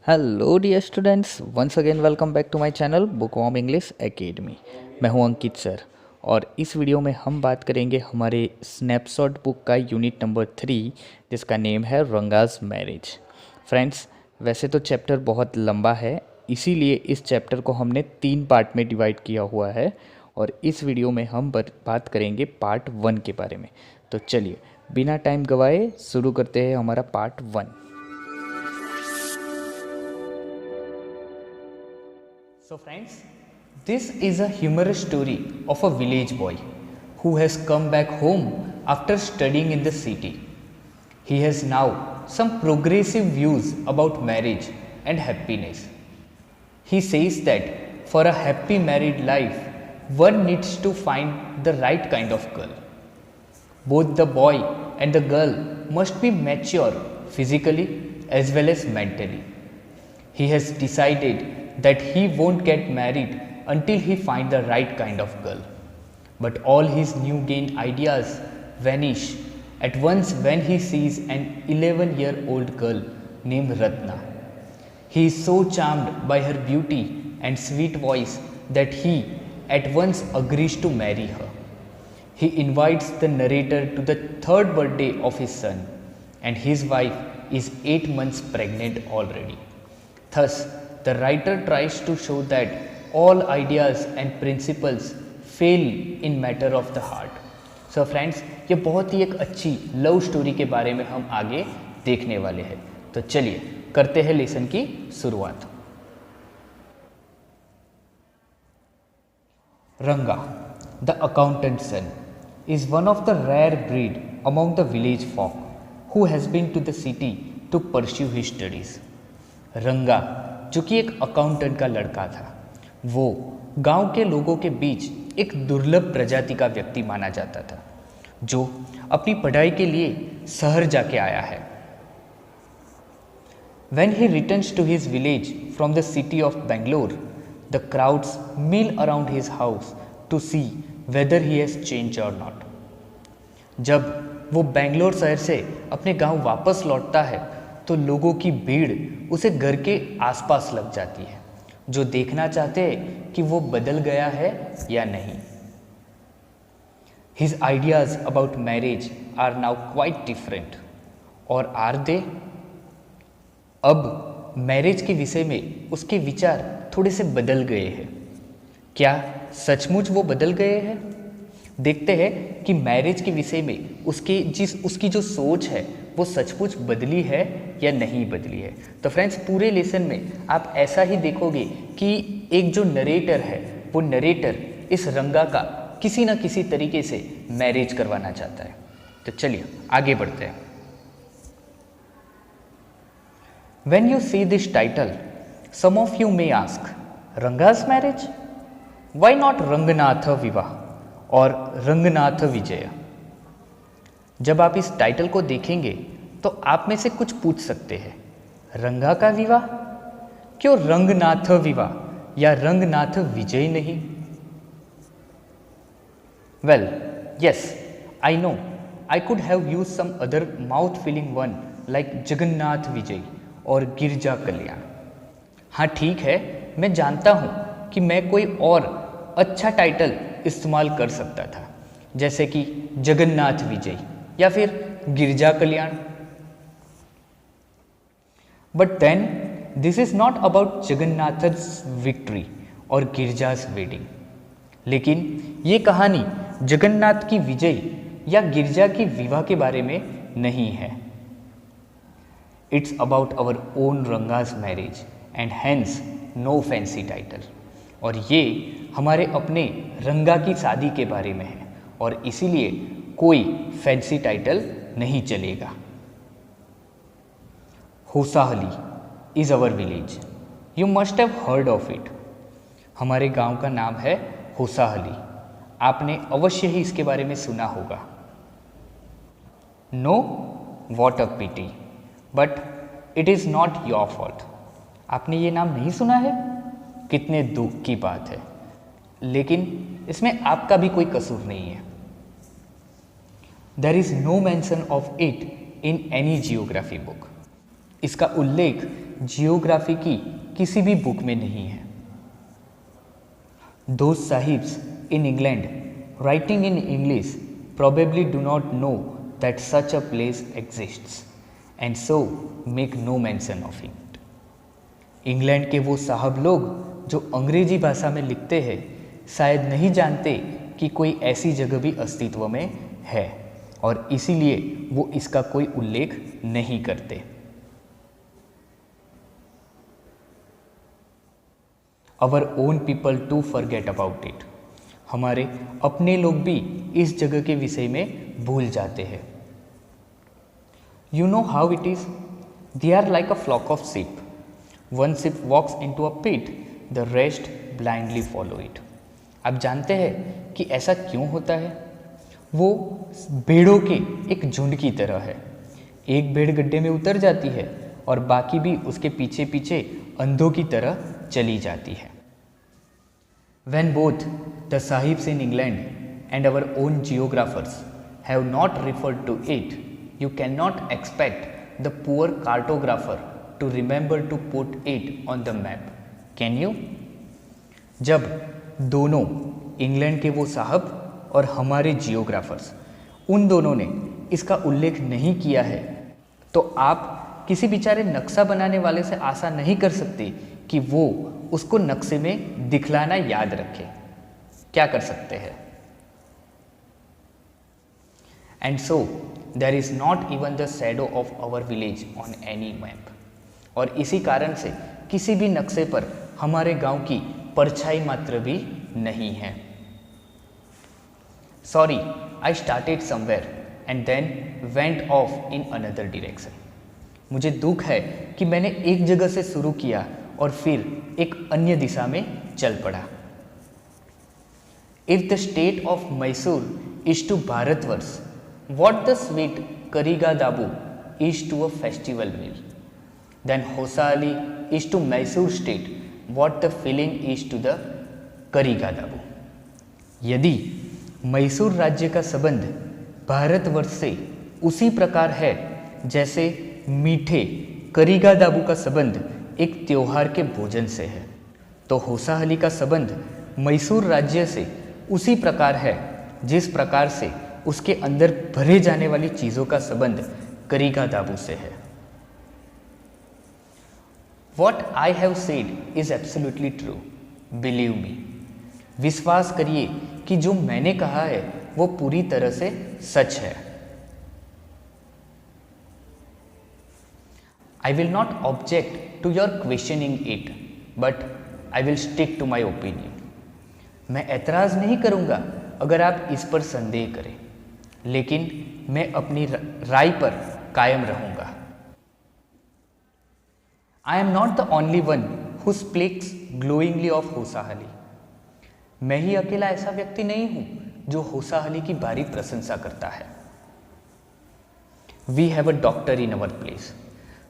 Hello dear students, once again welcome back to my channel Bookworm English Academy. मैं हूं अंकित sir और इस video में हम बात करेंगे हमारे स्नैपशॉट बुक का यूनिट नंबर 3 जिसका नेम है रंगाज मैरिज। फ्रेंड्स, वैसे तो चैप्टर बहुत लंबा है, इसीलिए इस चैप्टर को हमने 3 पार्ट में डिवाइड किया हुआ है और इस वीडियो में हम बात करेंगे पार्ट 1 के बारे में। तो चलिए बिना टाइम गवाए शुरू करते हैं हमारा part 1। So friends, this is a humorous story of a village boy who has come back home after studying in the city. He has now some progressive views about marriage and happiness. He says that for a happy married life, one needs to find the right kind of girl. Both the boy and the girl must be mature physically as well as mentally. He has decided that he won't get married until he finds the right kind of girl. But all his new gained ideas vanish at once when he sees an 11-year-old girl named Ratna. He is so charmed by her beauty and sweet voice that he at once agrees to marry her. He invites the narrator to the 3rd birthday of his son, and his wife is 8 months pregnant already. Thus, the writer tries to show that all ideas and principles fail in matter of the heart. So friends, ये बहुत ही एक अच्छी love story के बारे में हम आगे देखने वाले हैं। तो चलिए करते हैं लेसन की शुरुआत। Ranga, the accountant's son, is one of the rare breed among the village folk who has been to the city to pursue his studies. रंगा जो कि एक अकाउंटेंट का लड़का था, वो गांव के लोगों के बीच एक दुर्लभ प्रजाति का व्यक्ति माना जाता था जो अपनी पढ़ाई के लिए शहर जाके आया है। When he returns to his village from the city of Bangalore, the crowds mill around his house to see whether he has changed or not. जब वो बेंगलोर शहर से अपने गांव वापस लौटता है तो लोगों की भीड़ उसे घर के आसपास लग जाती है, जो देखना चाहते हैं कि वो बदल गया है या नहीं। His ideas about marriage are now quite different. और are they? अब मैरिज के विषय में उसके विचार थोड़े से बदल गए हैं। क्या सचमुच वो बदल गए हैं? देखते हैं कि मैरिज के विषय में उसकी जो सोच है वो सचमुच बदली है या नहीं बदली है। तो फ्रेंड्स, पूरे लेसन में आप ऐसा ही देखोगे कि एक जो नरेटर है वो नरेटर इस रंगा का किसी न किसी तरीके से मैरिज करवाना चाहता है। तो चलिए आगे बढ़ते हैं। When you see this title, some of you may ask, Ranga's marriage? Why not Ranganath विवाह और रंगनाथ विजय? जब आप इस टाइटल को देखेंगे तो आप में से कुछ पूछ सकते हैं, रंगा का विवाह? क्यों रंगनाथ विवाह या रंगनाथ विजय नहीं? Well, yes, I know I could have used some other mouth filling one like Jagannath Vijay और गिरजा कल्याण। हाँ ठीक है, मैं जानता हूँ कि मैं कोई और अच्छा टाइटल इस्तेमाल कर सकता था, जैसे कि जगन्नाथ विजय या फिर Girija Kalyan. But then this is not about Jagannath's victory और गिरजा's वेडिंग। लेकिन ये कहानी जगन्नाथ की विजय या गिरजा की विवाह के बारे में नहीं है। It's about our own Ranga's marriage and hence no fancy title. और ये हमारे अपने रंगा की शादी के बारे में है और इसीलिए कोई फैंसी टाइटल नहीं चलेगा। Hosahalli is our village, you must have heard of it. हमारे गांव का नाम है होसाहली, आपने अवश्य ही इसके बारे में सुना होगा। No, what a pity, but it is not your fault. आपने ये नाम नहीं सुना है? कितने दुख की बात है, लेकिन इसमें आपका भी कोई कसूर नहीं है। There is no mention of it in any geography book. इसका उल्लेख जियोग्राफी की किसी भी बुक में नहीं है। Those sahibs in England writing in English probably do not know that such a place exists and so make no mention of it. England के वो साहब लोग जो अंग्रेजी भाषा में लिखते हैं शायद नहीं जानते कि कोई ऐसी जगह भी अस्तित्व में है और इसीलिए वो इसका कोई उल्लेख नहीं करते। Our own people too forget about it. हमारे अपने लोग भी इस जगह के विषय में भूल जाते हैं। You know how it is? They are like a flock of sheep. One sheep walks into a pit, the rest blindly follow it. आप जानते हैं कि ऐसा क्यों होता है? वो भेड़ों के एक झुंड की तरह है। एक भेड़ गड्ढे में उतर जाती है और बाकी भी उसके पीछे पीछे अंधों की तरह चली जाती है। When both the sahibs in England and our own geographers have not referred to it, you cannot expect the poor cartographer to remember to put it on the map, can you? जब दोनों England के वो साहब और हमारे geographers उन दोनों ने इसका उल्लेख नहीं किया है तो आप किसी बेचारे नक्शा बनाने वाले से आशा नहीं कर सकते कि वो उसको नक्शे में दिखलाना याद रखे। क्या कर सकते हैं? And so there is not even the shadow of our village on any map. और इसी कारण से किसी भी नक्शे पर हमारे गांव की परछाई मात्र भी नहीं है। Sorry, I started somewhere and then went off in another direction. मुझे दुख है कि मैंने एक जगह से शुरू किया और फिर एक अन्य दिशा में चल पड़ा। If the state of Mysore is to Bharatvarsha what the sweet karigadabu is to a festival meal, then Hosahalli is to Mysore state what the filling is to the karigadabu. यदि मैसूर राज्य का संबंध भारतवर्ष से उसी प्रकार है जैसे मीठे करीगा दाबू का संबंध एक त्योहार के भोजन से है, तो होसाहली का संबंध मैसूर राज्य से उसी प्रकार है जिस प्रकार से उसके अंदर भरे जाने वाली चीज़ों का संबंध करीगा दाबू से है। What I have said is absolutely true. Believe me. विश्वास करिए कि जो मैंने कहा है वो पूरी तरह से सच है। I will not object to your questioning it, but I will stick to my opinion. मैं ऐतराज़ नहीं करूँगा अगर आप इस पर संदेह करें, लेकिन मैं अपनी राय पर कायम रहूँगा। I am not the only one who speaks glowingly of होसाहली। मैं ही अकेला ऐसा व्यक्ति नहीं हूँ जो होसाहली की भारी प्रशंसा करता है। We have a doctor in our place.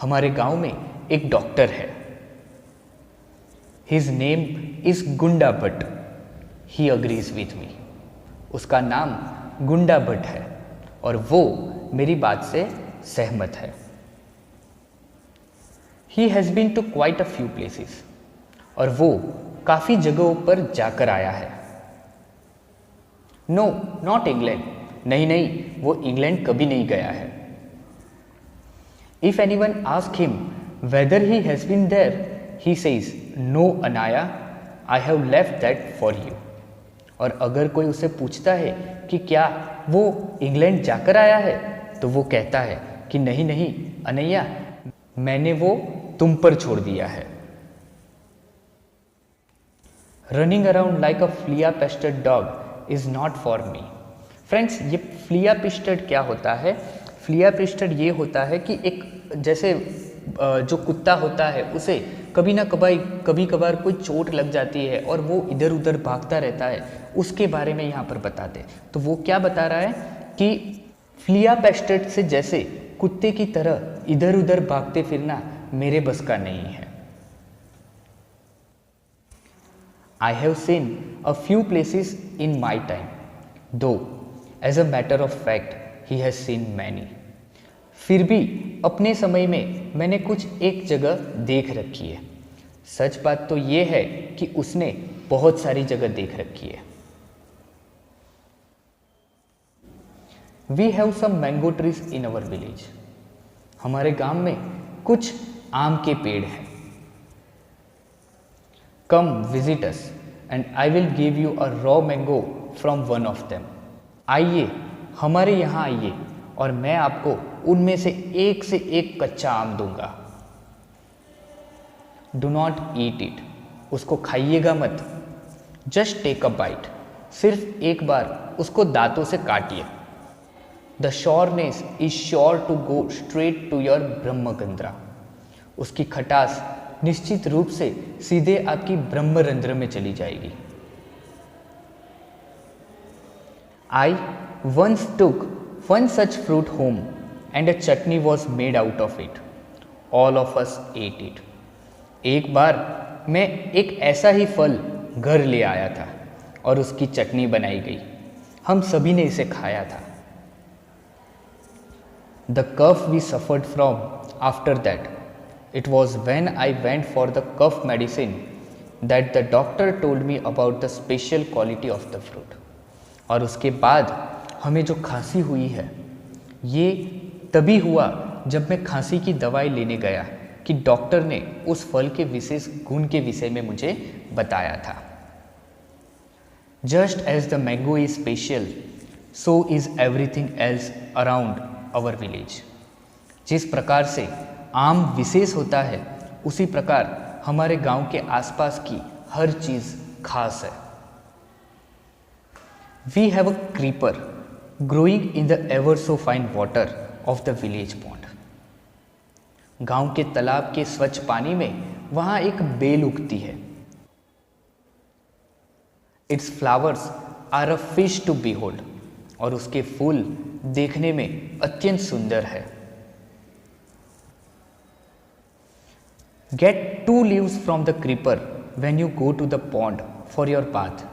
हमारे गांव में एक डॉक्टर है। His name is गुंडा Bhatt. He agrees with me. उसका नाम गुंडा भट्ट है और वो मेरी बात से सहमत है। He has been to quite a few places. और वो काफ़ी जगहों पर जाकर आया है। No, not England. नहीं, वो इंग्लैंड कभी नहीं गया है। If anyone asks him whether he has been there, he says, No, Anaya, I have left that for you. और अगर कोई उसे पूछता है कि क्या वो इंग्लैंड जाकर आया है, तो वो कहता है कि नहीं, अनैया, मैंने वो तुम पर छोड़ दिया है। Running around like a flea-pested dog is not for me. Friends, ये फ्लिया पिस्टेड क्या होता है? फ्लिया पिस्टेड ये होता है कि एक जैसे जो कुत्ता होता है उसे कभी ना कभी कभार कोई चोट लग जाती है और वो इधर उधर भागता रहता है, उसके बारे में यहाँ पर बताते हैं। तो वो क्या बता रहा है कि फ्लिया पेस्टेड से जैसे कुत्ते की तरह इधर उधर भागते फिरना मेरे बस का नहीं है। I have seen a few places in my time, though as a matter of fact he has seen many. फिर भी अपने समय में मैंने कुछ एक जगह देख रखी है। सच बात तो ये है कि उसने बहुत सारी जगह देख रखी है। We have some mango trees in our village. हमारे गांव में कुछ आम के पेड़ हैं। Come visit us and I will give you a raw mango from one of them. आइए, हमारे यहाँ आइए और मैं आपको उनमें से एक कच्चा आम दूंगा। Do not eat it. उसको खाइएगा मत। Just take a bite. सिर्फ एक बार उसको दांतों से काटिए। The sureness is sure to go straight to your brahmarandhra. उसकी खटास निश्चित रूप से सीधे आपकी ब्रह्मरंध्र में चली जाएगी। I once took one such fruit home and a chutney was made out of it. All of us ate it. एक बार मैं एक ऐसा ही फल घर ले आया था और उसकी चटनी बनाई गई। हम सभी ने इसे खाया था। The cough we suffered from after that, it was when I went for the cough medicine that the doctor told me about the special quality of the fruit। और उसके बाद हमें जो खांसी हुई है, ये तभी हुआ जब मैं खांसी की दवाई लेने गया कि डॉक्टर ने उस फल के विशेष गुण के विषय में मुझे बताया था। Just as the mango is special, so is everything else around our village। जिस प्रकार से आम विशेष होता है, उसी प्रकार हमारे गांव के आसपास की हर चीज खास है। We have a creeper growing in the ever so fine water of the village pond. गांव के तालाब के स्वच्छ पानी में वहां एक बेल उगती है। Its flowers are a fish to behold. और उसके फूल देखने में अत्यंत सुंदर है। Get 2 leaves from the creeper when you go to the pond for your bath,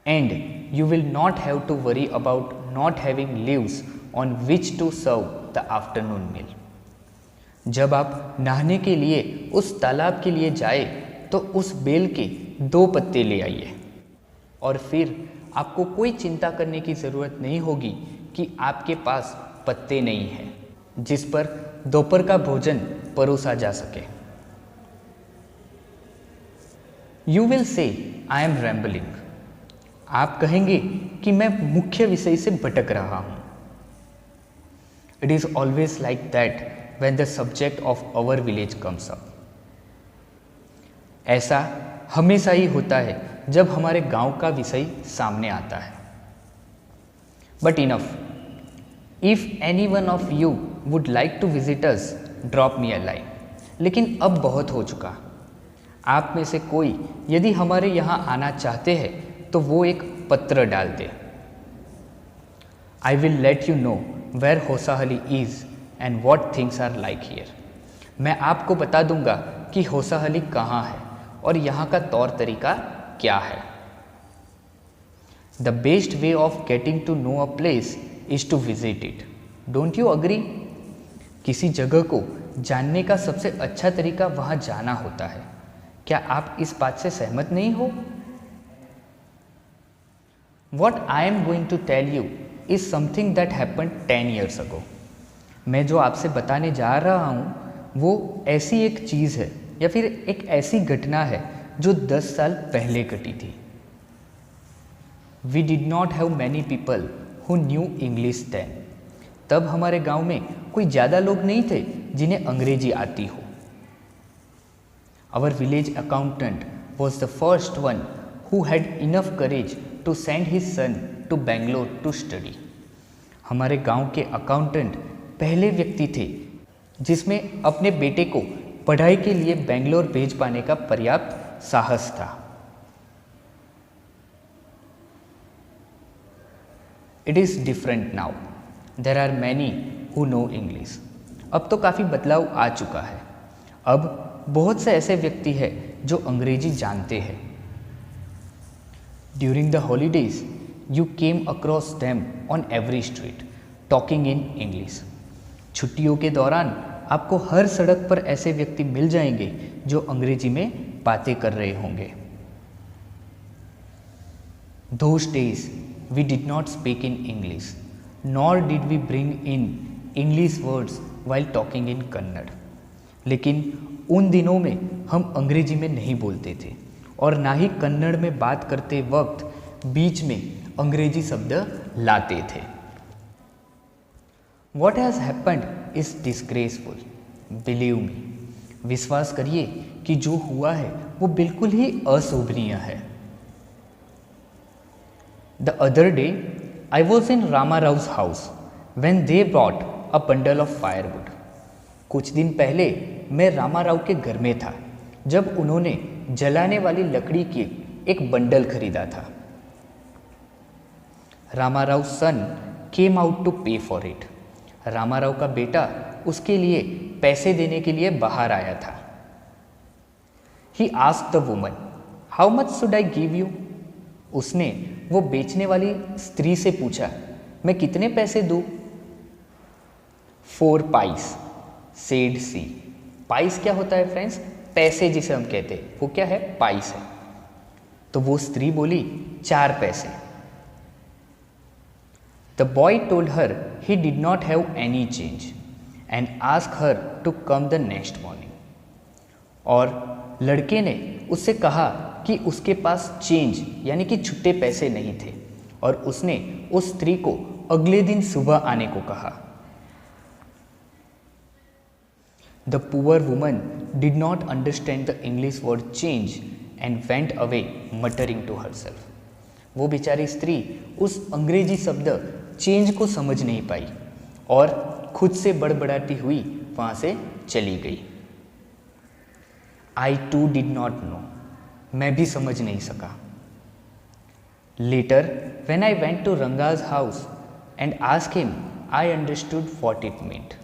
and you will not have to worry about not having leaves on which to serve the afternoon meal। जब आप नहाने के लिए उस तालाब के लिए जाए तो उस बेल के 2 पत्ते ले आइए, और फिर आपको कोई चिंता करने की ज़रूरत नहीं होगी कि आपके पास पत्ते नहीं हैं जिस पर दोपहर का भोजन परोसा जा सके। You will say I am rambling. आप कहेंगे कि मैं मुख्य विषय से भटक रहा हूं। It is always like that when the subject of our village comes up. ऐसा हमेशा ही होता है जब हमारे गांव का विषय सामने आता है। But enough, if any one of you would like to visit us, drop me a line. लेकिन अब बहुत हो चुका। आप में से कोई यदि हमारे यहाँ आना चाहते हैं तो वो एक पत्र डाल दे। I will let you know where Hosahalli is and what things are like here. मैं आपको बता दूंगा कि होसाहली कहाँ है और यहाँ का तौर तरीका क्या है। The best way of getting to know a place is to visit it. Don't you agree? किसी जगह को जानने का सबसे अच्छा तरीका वहाँ जाना होता है। क्या आप इस बात से सहमत नहीं हो? What I am going to tell you is something that happened 10 years ago। मैं जो आपसे बताने जा रहा हूँ वो ऐसी एक चीज़ है या फिर एक ऐसी घटना है जो 10 साल पहले घटी थी। We did not have many people who knew English then। तब हमारे गांव में कोई ज़्यादा लोग नहीं थे जिन्हें अंग्रेजी आती हो। Our village accountant was the first one who had enough courage to send his son to Bangalore to study। हमारे गांव के अकाउंटेंट पहले व्यक्ति थे जिसमें अपने बेटे को पढ़ाई के लिए बेंगलोर भेज पाने का पर्याप्त साहस था। It is different now। There are many who know English। अब तो काफ़ी बदलाव आ चुका है। अब बहुत से ऐसे व्यक्ति हैं जो अंग्रेजी जानते हैं। During the holidays you came across them on every street talking in English. छुट्टियों के दौरान आपको हर सड़क पर ऐसे व्यक्ति मिल जाएंगे जो अंग्रेजी में बातें कर रहे होंगे। Those days we did not speak in English, nor did we bring in English words while talking in Kannada. लेकिन उन दिनों में हम अंग्रेजी में नहीं बोलते थे और ना ही कन्नड़ में बात करते वक्त बीच में अंग्रेजी शब्द लाते थे। What has happened is disgraceful. Believe me. विश्वास करिए कि जो हुआ है वो बिल्कुल ही अशोभनीय है। The other day, I was in Rama Rao's house when they brought a bundle of firewood. कुछ दिन पहले मैं रामा राव के घर में था जब उन्होंने जलाने वाली लकड़ी की एक बंडल खरीदा था। रामा राव सन केम आउट टू पे फॉर इट। रामा राव का बेटा उसके लिए पैसे देने के लिए बाहर आया था। He asked the woman, how much should I give you? उसने वो बेचने वाली स्त्री से पूछा, मैं कितने पैसे दूं? 4 pice, said she. पाइस क्या होता है फ्रेंड्स? पैसे जिसे हम कहते हैं वो क्या है? पाइस है। तो वो स्त्री बोली 4 पैसे। The boy told her he did not have any change and asked her to come the next morning. और लड़के ने उससे कहा कि उसके पास चेंज यानी कि छुट्टे पैसे नहीं थे और उसने उस स्त्री को अगले दिन सुबह आने को कहा। The poor woman did not understand the English word change and went away muttering to herself. वो बेचारी स्त्री उस अंग्रेजी शब्द चेंज को समझ नहीं पाई और खुद से बड़बड़ाती हुई वहाँ से चली गई। I too did not know. मैं भी समझ नहीं सका। Later, when I went to Ranga's house and asked him, I understood what it meant.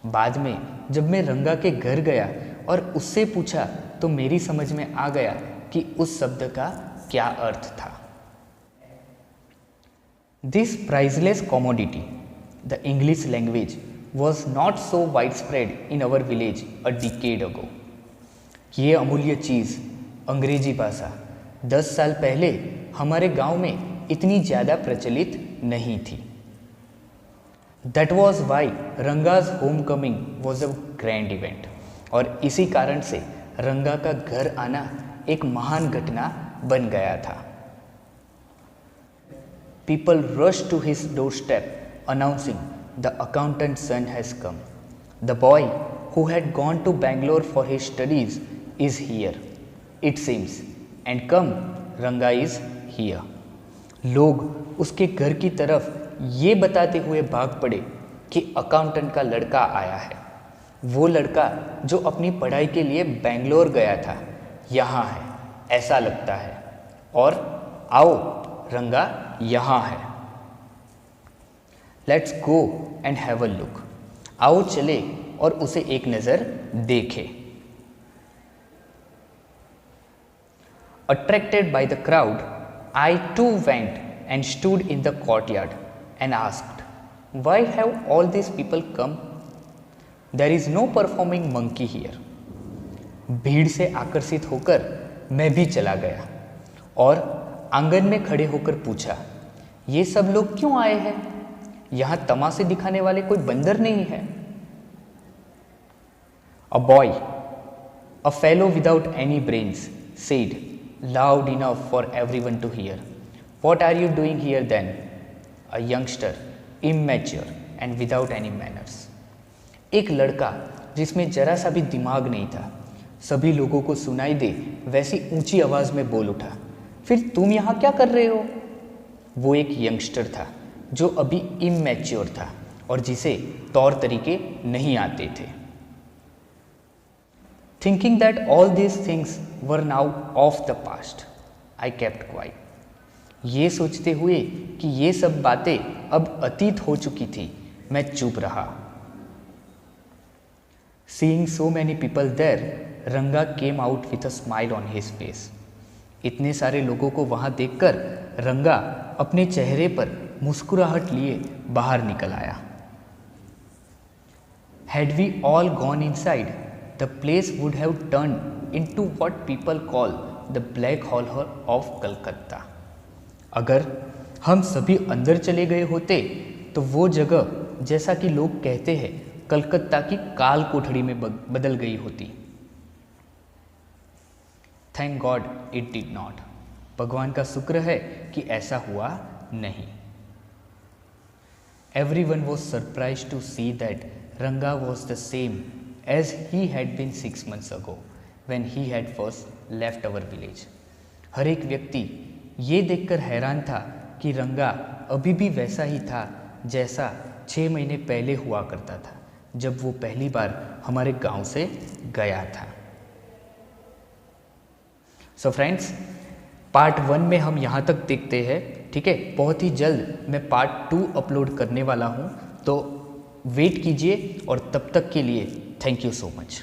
बाद में जब मैं रंगा के घर गया और उससे पूछा तो मेरी समझ में आ गया कि उस शब्द का क्या अर्थ था। This priceless commodity, the English language, was not so widespread in our village a decade ago. ये अमूल्य चीज़ अंग्रेजी भाषा 10 साल पहले हमारे गांव में इतनी ज़्यादा प्रचलित नहीं थी। That was why Ranga's homecoming was a grand event. और इसी कारण से रंगा का घर आना एक महान घटना बन गया था। People rushed to his doorstep announcing the accountant's son has come. The boy who had gone to Bangalore for his studies is here, it seems, and come, Ranga is here. लोग उसके घर की तरफ ये बताते हुए भाग पड़े कि अकाउंटेंट का लड़का आया है। वो लड़का जो अपनी पढ़ाई के लिए बेंगलोर गया था यहाँ है, ऐसा लगता है। और आओ, रंगा यहाँ है। Let's go and have a look. आओ चले और उसे एक नज़र देखें। Attracted by the crowd, I too went and stood in the courtyard and asked, why have all these people come? There is no performing monkey here. भीड़ से आकर्षित होकर मैं भी चला गया और आंगन में खड़े होकर पूछा, ये सब लोग क्यों आए हैं? यहाँ तमाशे दिखाने वाले कोई बंदर नहीं है। A boy, a fellow without any brains, said, loud enough for everyone to hear, what are you doing here then? A youngster, immature and without any manners. एक लड़का जिसमें जरा सा भी दिमाग नहीं था, सभी लोगों को सुनाई दे वैसी ऊंची आवाज में बोल उठा, फिर तुम यहाँ क्या कर रहे हो? वो एक यंगस्टर था जो अभी इमैच्योर था और जिसे तौर तरीके नहीं आते थे। Thinking that all these things were now of the past, I kept quiet. ये सोचते हुए कि ये सब बातें अब अतीत हो चुकी थी, मैं चुप रहा। Seeing so many people there, Ranga came out with a smile on his face. इतने सारे लोगों को वहाँ देखकर रंगा अपने चेहरे पर मुस्कुराहट लिए बाहर निकल आया। Had we all gone inside, the place would have turned into what people call the black hole of Calcutta. अगर हम सभी अंदर चले गए होते तो वो जगह, जैसा कि लोग कहते हैं, कलकत्ता की काल कोठड़ी में बदल गई होती। Thank God it did not. भगवान का शुक्र है कि ऐसा हुआ नहीं। Everyone was surprised to see that Ranga was the same as he had been 6 months ago when he had first left our village. हर एक व्यक्ति ये देखकर हैरान था कि रंगा अभी भी वैसा ही था जैसा 6 महीने पहले हुआ करता था जब वो पहली बार हमारे गांव से गया था। सो फ्रेंड्स, पार्ट 1 में हम यहाँ तक देखते हैं, ठीक है। बहुत ही जल्द मैं पार्ट 2 अपलोड करने वाला हूँ, तो वेट कीजिए और तब तक के लिए थैंक यू सो मच।